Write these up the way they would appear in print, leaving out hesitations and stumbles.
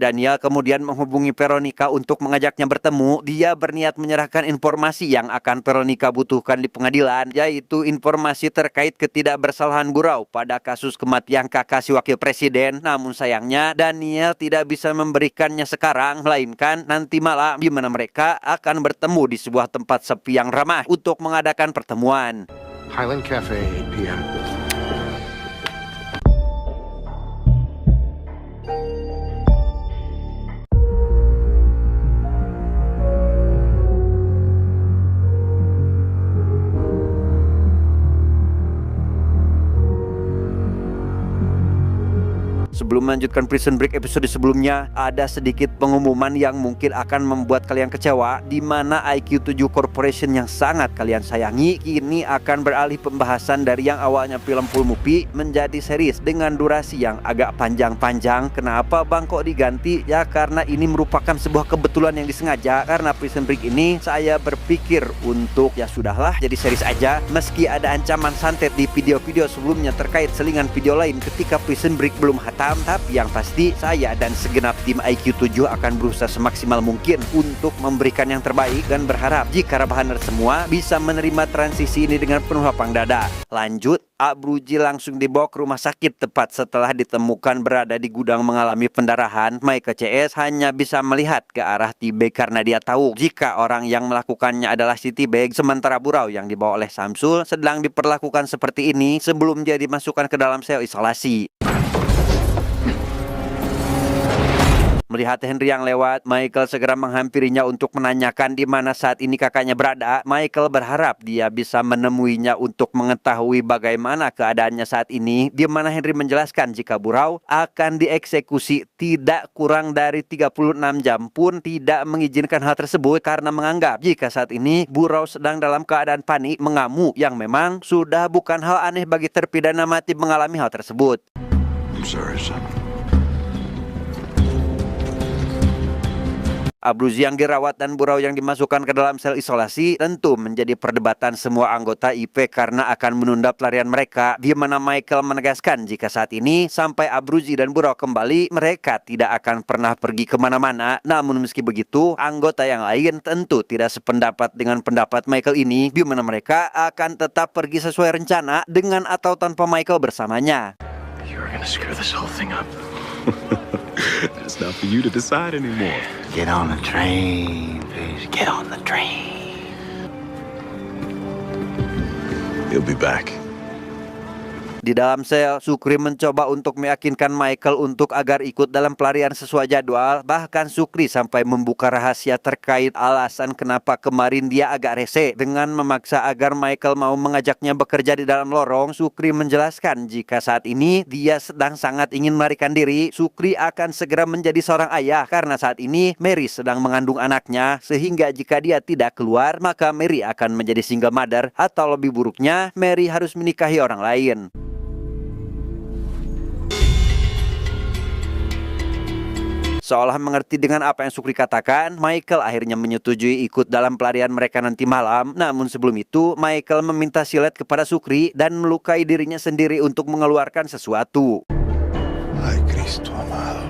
Daniel kemudian menghubungi Veronica untuk mengajaknya bertemu. Dia berniat menyerahkan informasi yang akan Veronica butuhkan di pengadilan, yaitu informasi terkait ketidakbersalahan Burau pada kasus kematian kakak si wakil presiden. Namun sayangnya Daniel tidak bisa memberikannya sekarang, melainkan nanti malam, di mana mereka akan bertemu di sebuah tempat sepi yang ramah untuk mengadakan pertemuan. Highland Cafe, 8 p.m. Sebelum melanjutkan Prison Break episode sebelumnya, ada sedikit pengumuman yang mungkin akan membuat kalian kecewa, di mana IQ7 Corporation yang sangat kalian sayangi kini akan beralih pembahasan dari yang awalnya film full movie menjadi series dengan durasi yang agak panjang-panjang. Kenapa Bang kok diganti? Ya karena ini merupakan sebuah kebetulan yang disengaja. Karena Prison Break ini saya berpikir untuk ya sudahlah jadi series aja, meski ada ancaman santet di video-video sebelumnya terkait selingan video lain ketika Prison Break belum hatam. Tapi yang pasti saya dan segenap tim IQ7 akan berusaha semaksimal mungkin untuk memberikan yang terbaik dan berharap jika Rabahaner semua bisa menerima transisi ini dengan penuh lapang dada. Lanjut, Abruzzi langsung dibawa ke rumah sakit tepat setelah ditemukan berada di gudang mengalami pendarahan. Michael CS hanya bisa melihat ke arah T-Bag karena dia tahu jika orang yang melakukannya adalah si T-Bag, sementara Burau yang dibawa oleh Samsul sedang diperlakukan seperti ini sebelum dia dimasukkan ke dalam sel isolasi. Melihat Henry yang lewat, Michael segera menghampirinya untuk menanyakan di mana saat ini kakaknya berada. Michael berharap dia bisa menemuinya untuk mengetahui bagaimana keadaannya saat ini, di mana Henry menjelaskan jika Burau akan dieksekusi tidak kurang dari 36 jam pun tidak mengizinkan hal tersebut karena menganggap jika saat ini Burau sedang dalam keadaan panik mengamuk, yang memang sudah bukan hal aneh bagi terpidana mati mengalami hal tersebut. I'm sorry, son. Abruzzi yang dirawat dan Burau yang dimasukkan ke dalam sel isolasi tentu menjadi perdebatan semua anggota IP karena akan menunda pelarian mereka, di mana Michael menegaskan jika saat ini sampai Abruzzi dan Burau kembali, mereka tidak akan pernah pergi kemana-mana. Namun meski begitu, anggota yang lain tentu tidak sependapat dengan pendapat Michael ini, di mana mereka akan tetap pergi sesuai rencana dengan atau tanpa Michael bersamanya. You're gonna screw this whole thing up. That's not for you to decide anymore. Get on the train, please. Get on the train. He'll be back. Di dalam sel, Sukri mencoba untuk meyakinkan Michael untuk agar ikut dalam pelarian sesuai jadwal. Bahkan Sukri sampai membuka rahasia terkait alasan kenapa kemarin dia agak rese dengan memaksa agar Michael mau mengajaknya bekerja di dalam lorong. Sukri menjelaskan jika saat ini dia sedang sangat ingin melarikan diri. Sukri akan segera menjadi seorang ayah karena saat ini Mary sedang mengandung anaknya, sehingga jika dia tidak keluar maka Mary akan menjadi single mother, atau lebih buruknya Mary harus menikahi orang lain. Seolah mengerti dengan apa yang Sukri katakan, Michael akhirnya menyetujui ikut dalam pelarian mereka nanti malam. Namun sebelum itu, Michael meminta silet kepada Sukri dan melukai dirinya sendiri untuk mengeluarkan sesuatu. Ay, Cristo amado.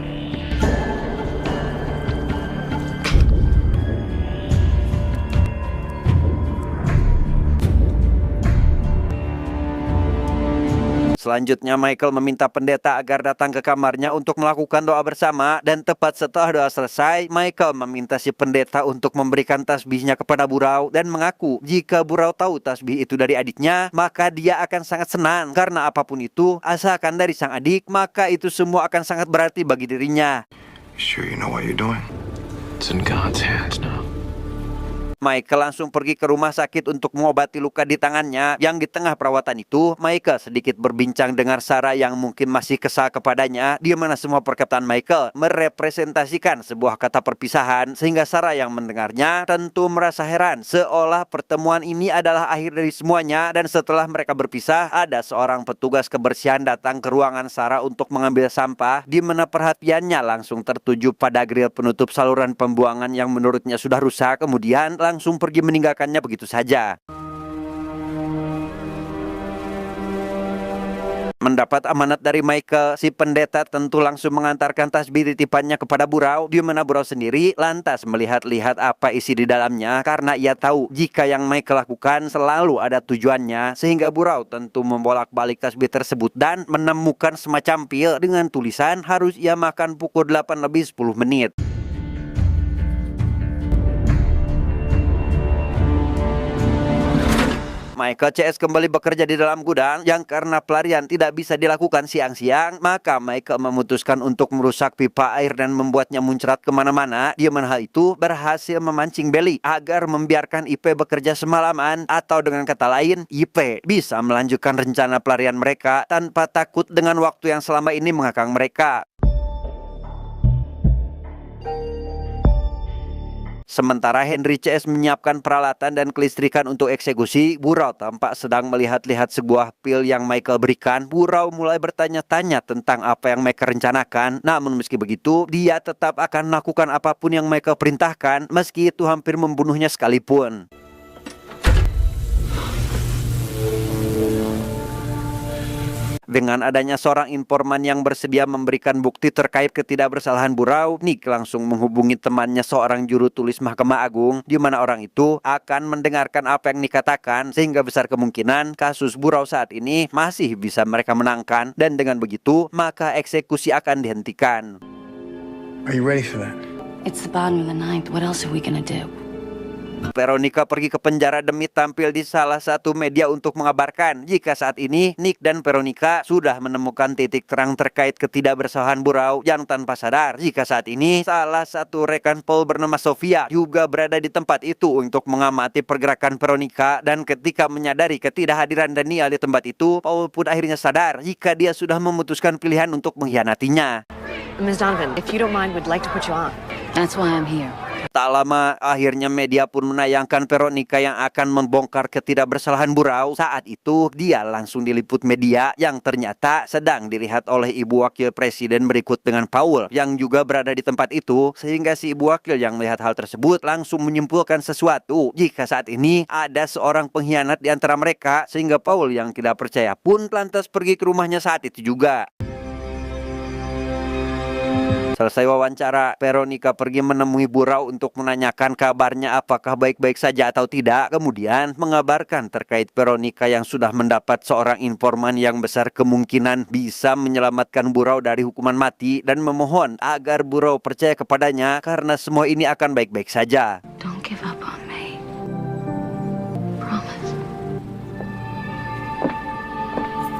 Selanjutnya Michael meminta pendeta agar datang ke kamarnya untuk melakukan doa bersama, dan tepat setelah doa selesai, Michael meminta si pendeta untuk memberikan tasbihnya kepada Burau dan mengaku jika Burau tahu tasbih itu dari adiknya, maka dia akan sangat senang karena apapun itu asalkan dari sang adik, maka itu semua akan sangat berarti bagi dirinya. You sure you know what you're doing? It's in God's hands now. Michael langsung pergi ke rumah sakit untuk mengobati luka di tangannya. Yang di tengah perawatan itu, Michael sedikit berbincang dengan Sarah yang mungkin masih kesal kepadanya, di mana semua perkataan Michael merepresentasikan sebuah kata perpisahan, sehingga Sarah yang mendengarnya tentu merasa heran, seolah pertemuan ini adalah akhir dari semuanya. Dan setelah mereka berpisah, ada seorang petugas kebersihan datang ke ruangan Sarah untuk mengambil sampah, di mana perhatiannya langsung tertuju pada grill penutup saluran pembuangan yang menurutnya sudah rusak, kemudian langsung pergi meninggalkannya begitu saja. Mendapat amanat dari Michael, si pendeta tentu langsung mengantarkan tasbih titipannya kepada Burau, di mana Burau sendiri lantas melihat-lihat apa isi di dalamnya karena ia tahu jika yang Michael lakukan selalu ada tujuannya, sehingga Burau tentu membolak-balik tasbih tersebut dan menemukan semacam pil dengan tulisan harus ia makan pukul 8 lebih 10 menit. Michael CS kembali bekerja di dalam gudang yang karena pelarian tidak bisa dilakukan siang-siang, maka Michael memutuskan untuk merusak pipa air dan membuatnya muncrat kemana-mana. Di mana hal itu berhasil memancing Belly agar membiarkan IP bekerja semalaman, atau dengan kata lain, IP bisa melanjutkan rencana pelarian mereka tanpa takut dengan waktu yang selama ini mengekang mereka. Sementara Henry CS menyiapkan peralatan dan kelistrikan untuk eksekusi, Burau tampak sedang melihat-lihat sebuah pil yang Michael berikan. Burau mulai bertanya-tanya tentang apa yang Michael rencanakan. Namun meski begitu, dia tetap akan melakukan apapun yang Michael perintahkan, meski itu hampir membunuhnya sekalipun. Dengan adanya seorang informan yang bersedia memberikan bukti terkait ketidakbersalahan Burau, Nick langsung menghubungi temannya seorang juru tulis Mahkamah Agung, di mana orang itu akan mendengarkan apa yang Nick katakan, sehingga besar kemungkinan kasus Burau saat ini masih bisa mereka menangkan, dan dengan begitu maka eksekusi akan dihentikan. Are you ready for that? It's the bottom of the ninth. What else are we gonna do? Veronica pergi ke penjara demi tampil di salah satu media untuk mengabarkan jika saat ini Nick dan Veronica sudah menemukan titik terang terkait ketidakbersalahan Burau, yang tanpa sadar jika saat ini salah satu rekan Paul bernama Sofia juga berada di tempat itu untuk mengamati pergerakan Veronica, dan ketika menyadari ketidakhadiran Daniel di tempat itu, Paul pun akhirnya sadar jika dia sudah memutuskan pilihan untuk mengkhianatinya. Ms. Donovan, if you don't mind, we'd like to put you on. That's why I'm here. Tak lama, akhirnya media pun menayangkan Veronica yang akan membongkar ketidakbersalahan Burau. Saat itu, dia langsung diliput media yang ternyata sedang dilihat oleh ibu wakil presiden berikut dengan Paul yang juga berada di tempat itu, sehingga si ibu wakil yang melihat hal tersebut langsung menyimpulkan sesuatu jika saat ini ada seorang pengkhianat di antara mereka, sehingga Paul yang tidak percaya pun lantas pergi ke rumahnya saat itu juga. Selesai wawancara, Veronica pergi menemui Burau untuk menanyakan kabarnya apakah baik-baik saja atau tidak. Kemudian mengabarkan terkait Veronica yang sudah mendapat seorang informan yang besar kemungkinan bisa menyelamatkan Burau dari hukuman mati, dan memohon agar Burau percaya kepadanya karena semua ini akan baik-baik saja. Don't give up on me. Promise.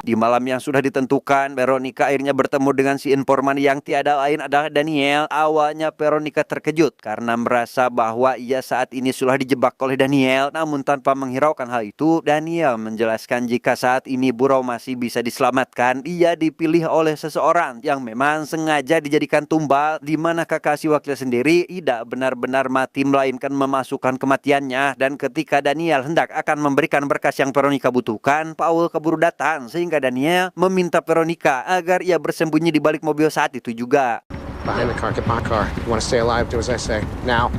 Di malam yang sudah ditentukan, Veronica akhirnya bertemu dengan si informan yang tiada lain adalah Daniel. Awalnya Veronica terkejut karena merasa bahwa ia saat ini sudah dijebak oleh Daniel. Namun tanpa menghiraukan hal itu, Daniel menjelaskan jika saat ini Burau masih bisa diselamatkan. Ia dipilih oleh seseorang yang memang sengaja dijadikan tumbal, di mana Kakashi wakil sendiri tidak benar-benar mati melainkan memasukkan kematiannya. Dan ketika Daniel hendak akan memberikan berkas yang Veronica butuhkan, Paul keburu datang, sehingga Daniel meminta Veronica agar ia bersembunyi di balik mobil saat itu juga. Behind the car, get my car. You want to stay alive, do as I say. Now.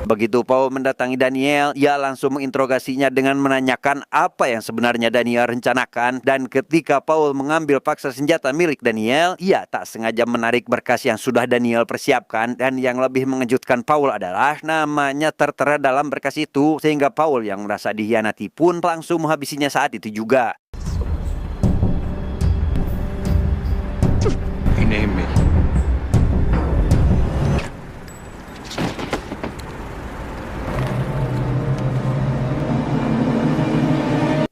Begitu Paul mendatangi Daniel, ia langsung menginterogasinya dengan menanyakan apa yang sebenarnya Daniel rencanakan. Dan ketika Paul mengambil paksa senjata milik Daniel, ia tak sengaja menarik berkas yang sudah Daniel persiapkan. Dan yang lebih mengejutkan Paul adalah namanya tertera dalam berkas itu, sehingga Paul yang merasa dikhianati pun langsung menghabisinya saat itu juga. He named me.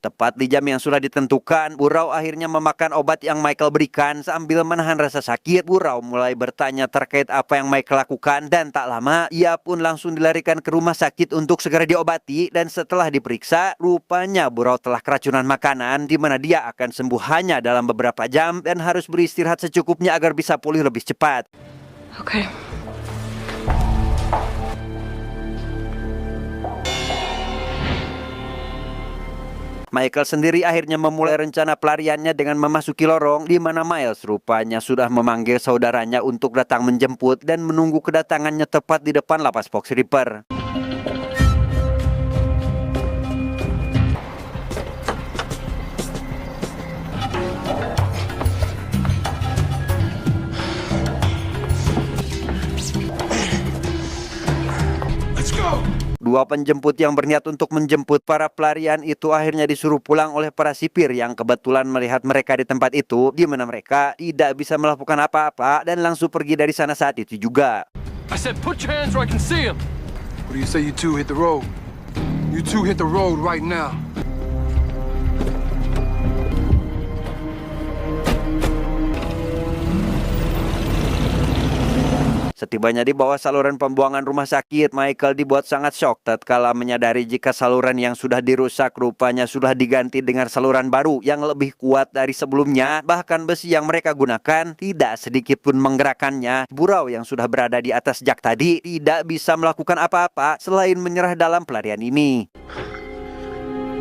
Tepat di jam yang sudah ditentukan, Burau akhirnya memakan obat yang Michael berikan. Sambil menahan rasa sakit, Burau mulai bertanya terkait apa yang Michael lakukan, dan tak lama ia pun langsung dilarikan ke rumah sakit untuk segera diobati. Dan setelah diperiksa, rupanya Burau telah keracunan makanan, di mana dia akan sembuh hanya dalam beberapa jam dan harus beristirahat secukupnya agar bisa pulih lebih cepat. Okay. Michael sendiri akhirnya memulai rencana pelariannya dengan memasuki lorong, di mana Miles rupanya sudah memanggil saudaranya untuk datang menjemput dan menunggu kedatangannya tepat di depan lapas Fox Ripper. Dua penjemput yang berniat untuk menjemput para pelarian itu akhirnya disuruh pulang oleh para sipir yang kebetulan melihat mereka di tempat itu, di mana mereka tidak bisa melakukan apa-apa dan langsung pergi dari sana saat itu juga. I said put your hands where I can see them. What do you say you two hit the road? You two hit the road right now. Setibanya di bawah saluran pembuangan rumah sakit, Michael dibuat sangat shock tatkala menyadari jika saluran yang sudah dirusak rupanya sudah diganti dengan saluran baru yang lebih kuat dari sebelumnya. Bahkan besi yang mereka gunakan tidak sedikit pun menggerakkannya. Burau yang sudah berada di atas jak tadi tidak bisa melakukan apa-apa selain menyerah dalam pelarian ini.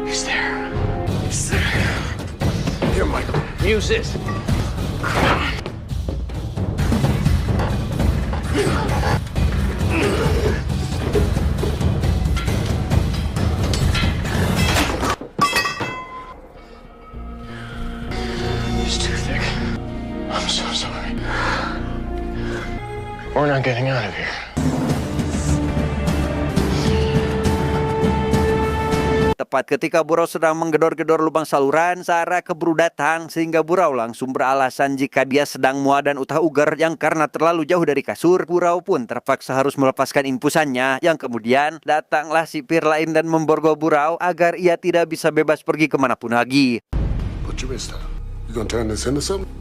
He's there. He's there. Here, Michael. Use this. He's too thick. I'm so sorry. We're not getting out of here. Tepat ketika Burau sedang menggedor-gedor lubang saluran, Sarah keburu datang sehingga Burau langsung beralasan jika dia sedang mual dan utah ugar yang karena terlalu jauh dari kasur. Burau pun terpaksa harus melepaskan infusannya, yang kemudian datanglah sipir lain dan memborgol Burau agar ia tidak bisa bebas pergi kemanapun lagi. Put your wrist out. You gonna turn this into something?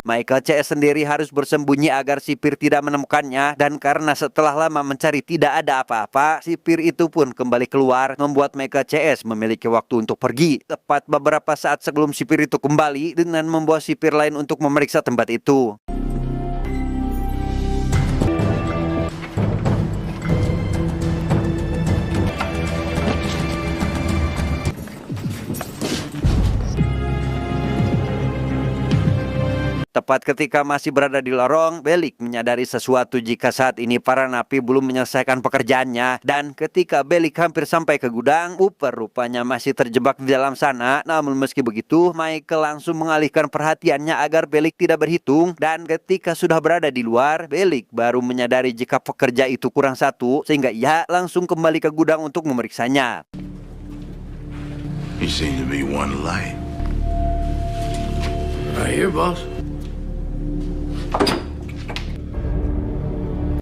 Michael CS sendiri harus bersembunyi agar sipir tidak menemukannya, dan karena setelah lama mencari tidak ada apa-apa, sipir itu pun kembali keluar, membuat Michael CS memiliki waktu untuk pergi. Tepat beberapa saat sebelum sipir itu kembali dengan membawa sipir lain untuk memeriksa tempat itu. Tepat ketika masih berada di lorong, Bellick menyadari sesuatu jika saat ini para napi belum menyelesaikan pekerjaannya. Dan ketika Bellick hampir sampai ke gudang, Upper rupanya masih terjebak di dalam sana. Namun meski begitu, Michael langsung mengalihkan perhatiannya agar Bellick tidak berhitung. Dan ketika sudah berada di luar, Bellick baru menyadari jika pekerja itu kurang satu, sehingga ia langsung kembali ke gudang untuk memeriksanya. You seem to be one light. Right here, boss.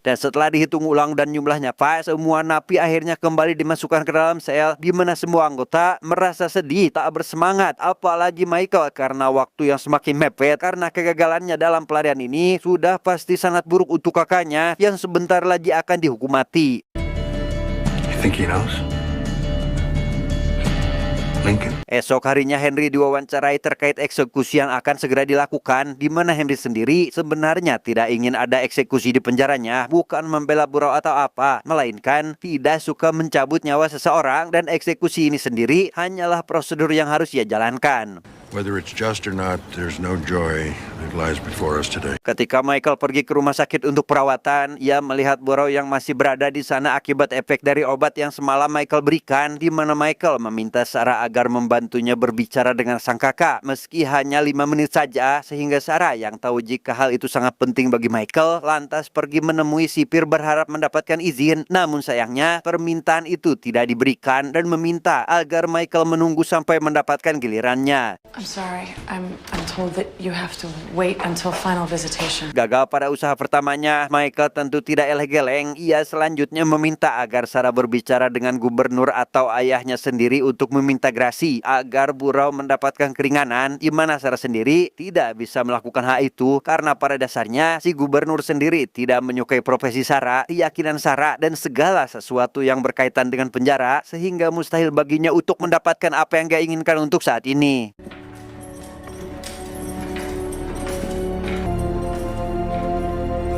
Dan setelah dihitung ulang dan jumlahnya pas, semua napi akhirnya kembali dimasukkan ke dalam sel, di mana semua anggota merasa sedih, tak bersemangat, apalagi Michael karena waktu yang semakin mepet. Karena kegagalannya dalam pelarian ini sudah pasti sangat buruk untuk kakaknya yang sebentar lagi akan dihukum mati. You think he knows? Lincoln? Esok harinya Henry diwawancarai terkait eksekusi yang akan segera dilakukan, di mana Henry sendiri sebenarnya tidak ingin ada eksekusi di penjaranya, bukan membela Burau atau apa, melainkan tidak suka mencabut nyawa seseorang, dan eksekusi ini sendiri hanyalah prosedur yang harus ia jalankan. Whether it's just or not, there's no joy that lies before us today. Ketika Michael pergi ke rumah sakit untuk perawatan, ia melihat Burau yang masih berada di sana akibat efek dari obat yang semalam Michael berikan, di mana Michael meminta Sarah agar membantunya berbicara dengan sang kakak, meski hanya 5 menit saja, sehingga Sarah yang tahu jika hal itu sangat penting bagi Michael, lantas pergi menemui sipir berharap mendapatkan izin. Namun sayangnya, permintaan itu tidak diberikan dan meminta agar Michael menunggu sampai mendapatkan gilirannya. I'm sorry. I'm told that you have to wait until final visitation. Gagal pada usaha pertamanya, Michael tentu tidak eleh-geleng. Ia selanjutnya meminta agar Sarah berbicara dengan gubernur atau ayahnya sendiri untuk meminta grasi agar Burau mendapatkan keringanan, di mana Sarah sendiri tidak bisa melakukan hal itu karena pada dasarnya si gubernur sendiri tidak menyukai profesi Sarah, keyakinan Sarah, dan segala sesuatu yang berkaitan dengan penjara, sehingga mustahil baginya untuk mendapatkan apa yang dia inginkan untuk saat ini.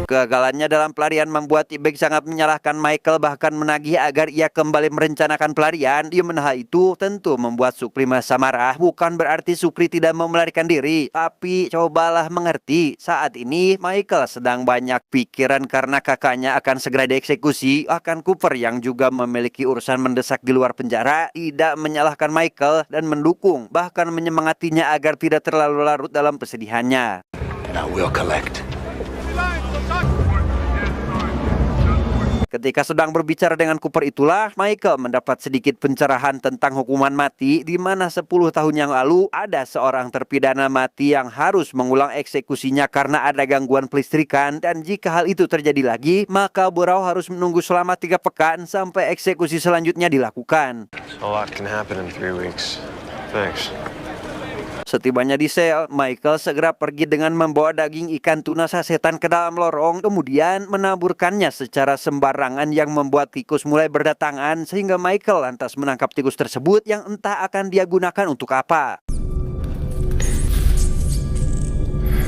Kegagalannya dalam pelarian membuat T-Bag sangat menyalahkan Michael, bahkan menagih agar ia kembali merencanakan pelarian. Di mana hal itu tentu membuat Sukri merasa marah. Bukan berarti Sukri tidak mau melarikan diri, tapi cobalah mengerti, saat ini Michael sedang banyak pikiran karena kakaknya akan segera dieksekusi. Akan Cooper yang juga memiliki urusan mendesak di luar penjara tidak menyalahkan Michael dan mendukung, bahkan menyemangatinya agar tidak terlalu larut dalam kesedihannya. And I will collect. Ketika sedang berbicara dengan Cooper itulah Michael mendapat sedikit pencerahan tentang hukuman mati, di mana 10 tahun yang lalu ada seorang terpidana mati yang harus mengulang eksekusinya karena ada gangguan kelistrikan, dan jika hal itu terjadi lagi maka Burau harus menunggu selama 3 pekan sampai eksekusi selanjutnya dilakukan. A lot can happen in 3 weeks. Thanks. Setibanya di sel, Michael segera pergi dengan membawa daging ikan tuna sasetan ke dalam lorong, kemudian menaburkannya secara sembarangan yang membuat tikus mulai berdatangan, sehingga Michael lantas menangkap tikus tersebut yang entah akan dia gunakan untuk apa.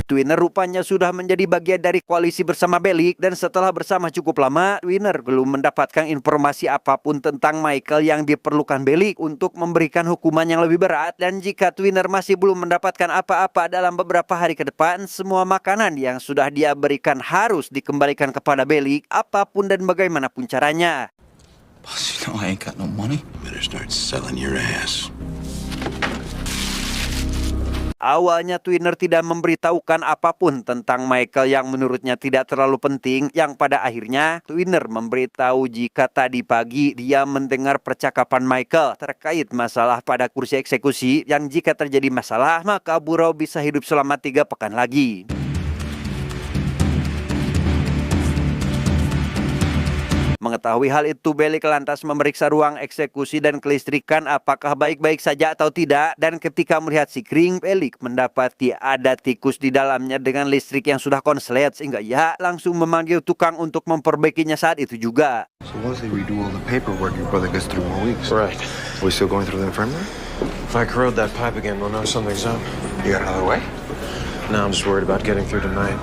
Twinner rupanya sudah menjadi bagian dari koalisi bersama Bellic, dan setelah bersama cukup lama, Twinner belum mendapatkan informasi apapun tentang Michael yang diperlukan Bellic untuk memberikan hukuman yang lebih berat. Dan jika Twinner masih belum mendapatkan apa-apa dalam beberapa hari ke depan, semua makanan yang sudah dia berikan harus dikembalikan kepada Bellic, apapun dan bagaimanapun caranya. Boss, you know I ain't got no money. Better start selling your ass. Awalnya Twinner tidak memberitahukan apapun tentang Michael yang menurutnya tidak terlalu penting, yang pada akhirnya Twinner memberitahu jika tadi pagi dia mendengar percakapan Michael terkait masalah pada kursi eksekusi, yang jika terjadi masalah maka Burau bisa hidup selama 3 pekan lagi. Mengetahui hal itu, Bellic lantas memeriksa ruang eksekusi dan kelistrikan apakah baik-baik saja atau tidak, dan ketika melihat si Kring, Bellic mendapati ada tikus di dalamnya dengan listrik yang sudah konslet, sehingga ia langsung memanggil tukang untuk memperbaikinya saat itu juga. So once they redo all the paperwork, your brother gets 3 more weeks. Right. We still going through the infirmary? If I corrode that pipe again, we'll know something's up. You got another way? No, I'm just worried about getting through tonight.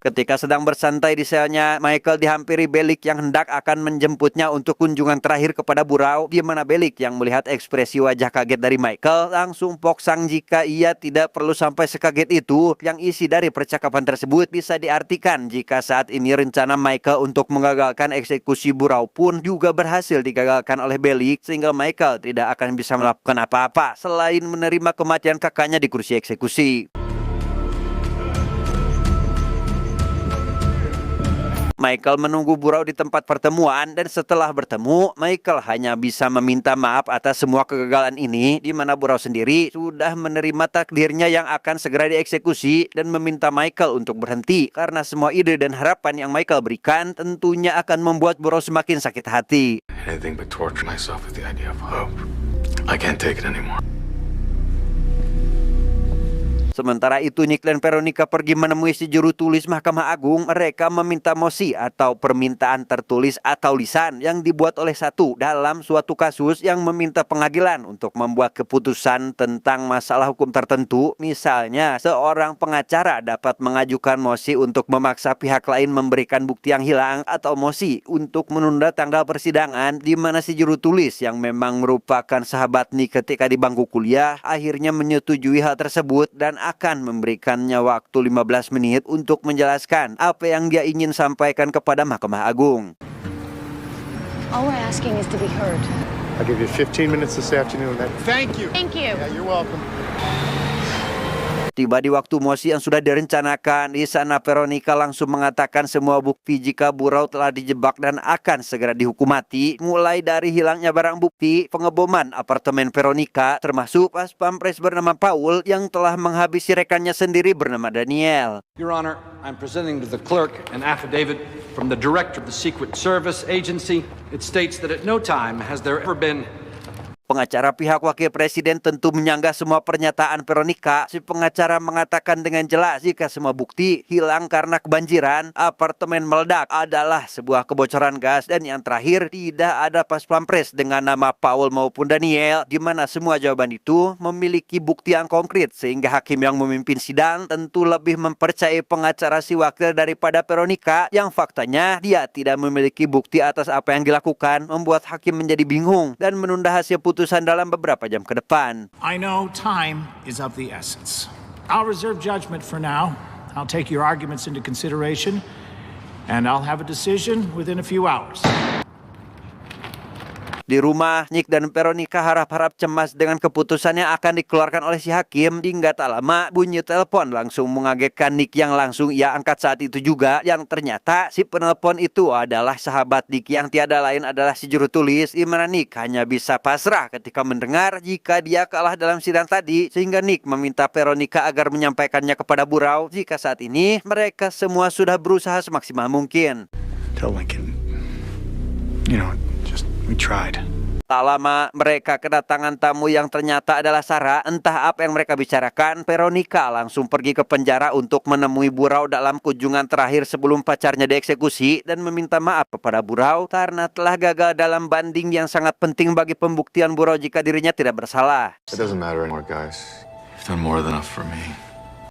Ketika sedang bersantai di selnya, Michael dihampiri Bellic yang hendak akan menjemputnya untuk kunjungan terakhir kepada Burau, di mana Bellic yang melihat ekspresi wajah kaget dari Michael langsung poksang jika ia tidak perlu sampai sekaget itu. Yang isi dari percakapan tersebut bisa diartikan jika saat ini rencana Michael untuk mengagalkan eksekusi Burau pun juga berhasil digagalkan oleh Bellic, sehingga Michael tidak akan bisa melakukan apa-apa selain menerima kematian kakaknya di kursi eksekusi. Michael menunggu Burau di tempat pertemuan, dan setelah bertemu, Michael hanya bisa meminta maaf atas semua kegagalan ini, di mana Burau sendiri sudah menerima takdirnya yang akan segera dieksekusi dan meminta Michael untuk berhenti karena semua ide dan harapan yang Michael berikan tentunya akan membuat Burau semakin sakit hati. Anything but torture myself with the idea of hope. I can't take it anymore. Sementara itu, Nick dan Veronica pergi menemui si juru tulis Mahkamah Agung. Mereka meminta mosi atau permintaan tertulis atau lisan yang dibuat oleh satu dalam suatu kasus yang meminta pengadilan untuk membuat keputusan tentang masalah hukum tertentu. Misalnya, seorang pengacara dapat mengajukan mosi untuk memaksa pihak lain memberikan bukti yang hilang, atau mosi untuk menunda tanggal persidangan, di mana si juru tulis yang memang merupakan sahabat Nick ketika di bangku kuliah akhirnya menyetujui hal tersebut dan akan memberikannya waktu 15 menit untuk menjelaskan apa yang dia ingin sampaikan kepada Mahkamah Agung. All we're asking is to be heard. I'll give you 15 minutes this afternoon. Thank you. Thank you. Yeah, you're welcome. Tiba di waktu mosi yang sudah direncanakan, di sana Veronica langsung mengatakan semua bukti jika Burau telah dijebak dan akan segera dihukum mati, mulai dari hilangnya barang bukti, pengeboman apartemen Veronica, termasuk pas pampres bernama Paul yang telah menghabisi rekannya sendiri bernama Daniel. Your Honor, I'm presenting to the clerk an affidavit from the Director of the Secret Service Agency. It states that at no time has there ever been... Pengacara pihak wakil presiden tentu menyanggah semua pernyataan Veronica. Si pengacara mengatakan dengan jelas jika semua bukti hilang karena kebanjiran, apartemen meledak adalah sebuah kebocoran gas, dan yang terakhir tidak ada pas pampres dengan nama Paul maupun Daniel, di mana semua jawaban itu memiliki bukti yang konkret, sehingga hakim yang memimpin sidang tentu lebih mempercayai pengacara si wakil daripada Veronica yang faktanya dia tidak memiliki bukti atas apa yang dilakukan, membuat hakim menjadi bingung dan menunda hasil putusan dalam beberapa jam ke depan. I know time is of the essence. I'll reserve judgment for now. I'll take your arguments into consideration, and I'll have a decision within a few hours. Di rumah, Nick dan Veronica harap-harap cemas dengan keputusan yang akan dikeluarkan oleh si hakim. Hingga tak lama bunyi telepon langsung mengagetkan Nick yang langsung ia angkat saat itu juga. Yang ternyata si penelpon itu adalah sahabat Nick yang tiada lain adalah si juru tulis, di mana Nick hanya bisa pasrah ketika mendengar jika dia kalah dalam sidang tadi. Sehingga Nick meminta Veronica agar menyampaikannya kepada Burau jika saat ini mereka semua sudah berusaha semaksimal mungkin. Tell Lincoln, we tried. Tak lama mereka kedatangan tamu yang ternyata adalah Sarah. Entah apa yang mereka bicarakan, Veronica langsung pergi ke penjara untuk menemui Burau dalam kunjungan terakhir sebelum pacarnya dieksekusi dan meminta maaf kepada Burau karena telah gagal dalam banding yang sangat penting bagi pembuktian Burau jika dirinya tidak bersalah. It doesn't matter anymore, guys. You've done more than enough for me.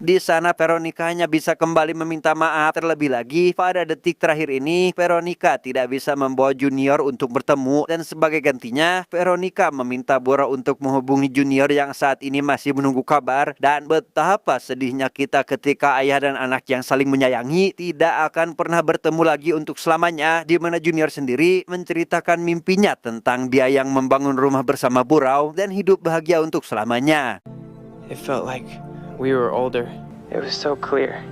Di sana Veronica hanya bisa kembali meminta maaf. Terlebih lagi pada detik terakhir ini Veronica tidak bisa membawa Junior untuk bertemu, dan sebagai gantinya Veronica meminta Burau untuk menghubungi Junior yang saat ini masih menunggu kabar. Dan betapa sedihnya kita ketika ayah dan anak yang saling menyayangi tidak akan pernah bertemu lagi untuk selamanya, di mana Junior sendiri menceritakan mimpinya tentang dia yang membangun rumah bersama Burau dan hidup bahagia untuk selamanya. It felt like we were older. It was so clear.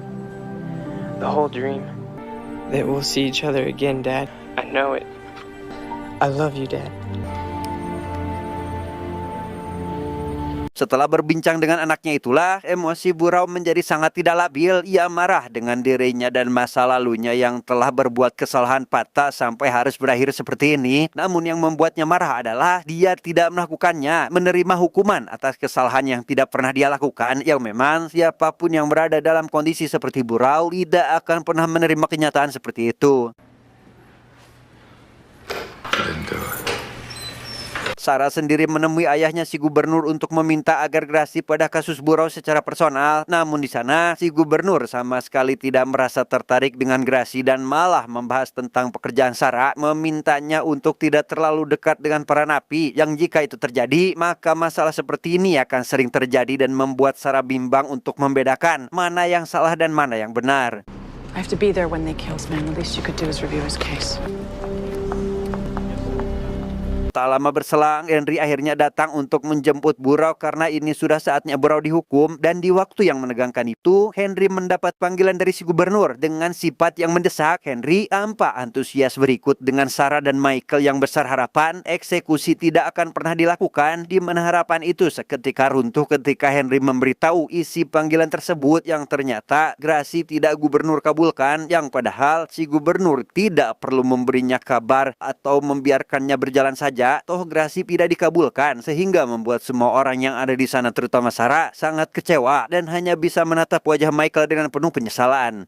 The whole dream. That we'll see each other again, Dad. I know it. I love you, Dad. Setelah berbincang dengan anaknya itulah, emosi Burau menjadi sangat tidak labil. Ia marah dengan dirinya dan masa lalunya yang telah berbuat kesalahan fatal sampai harus berakhir seperti ini. Namun yang membuatnya marah adalah dia tidak melakukannya, menerima hukuman atas kesalahan yang tidak pernah dia lakukan. Yang memang siapapun yang berada dalam kondisi seperti Burau tidak akan pernah menerima kenyataan seperti itu. I didn't do it. Sarah sendiri menemui ayahnya si gubernur untuk meminta agar gerasi pada kasus Burau secara personal. Namun di sana si gubernur sama sekali tidak merasa tertarik dengan gerasi dan malah membahas tentang pekerjaan Sarah, memintanya untuk tidak terlalu dekat dengan para napi. Yang jika itu terjadi, maka masalah seperti ini akan sering terjadi dan membuat Sarah bimbang untuk membedakan mana yang salah dan mana yang benar. I have to be there when they kill him. The least you could do is review his case. Tak lama berselang, Henry akhirnya datang untuk menjemput Burau karena ini sudah saatnya Burau dihukum. Dan di waktu yang menegangkan itu, Henry mendapat panggilan dari si gubernur. Dengan sifat yang mendesak, Henry tampak antusias berikut dengan Sarah dan Michael yang besar harapan eksekusi tidak akan pernah dilakukan, di mana harapan itu seketika runtuh ketika Henry memberitahu isi panggilan tersebut yang ternyata gerasi tidak gubernur kabulkan, yang padahal si gubernur tidak perlu memberinya kabar atau membiarkannya berjalan saja. Toh gerasi tidak dikabulkan, sehingga membuat semua orang yang ada di sana terutama Sarah sangat kecewa dan hanya bisa menatap wajah Michael dengan penuh penyesalan.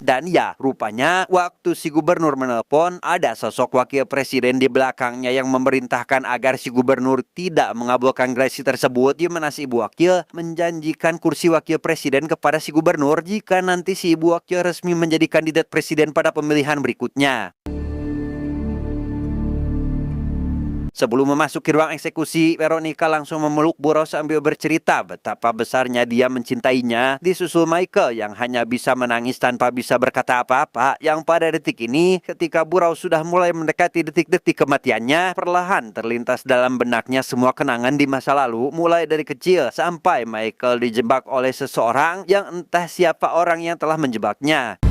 Dan ya, rupanya waktu si gubernur menelpon, ada sosok wakil presiden di belakangnya yang memerintahkan agar si gubernur tidak mengabulkan gerasi tersebut, di mana si ibu wakil menjanjikan kursi wakil presiden kepada si gubernur jika nanti si ibu wakil resmi menjadi kandidat presiden pada pemilihan berikutnya. Sebelum memasuki ruang eksekusi, Veronica langsung memeluk Burau sambil bercerita betapa besarnya dia mencintainya. Disusul Michael yang hanya bisa menangis tanpa bisa berkata apa-apa. Yang pada detik ini, ketika Burau sudah mulai mendekati detik-detik kematiannya, perlahan terlintas dalam benaknya semua kenangan di masa lalu, mulai dari kecil sampai Michael dijebak oleh seseorang yang entah siapa orang yang telah menjebaknya.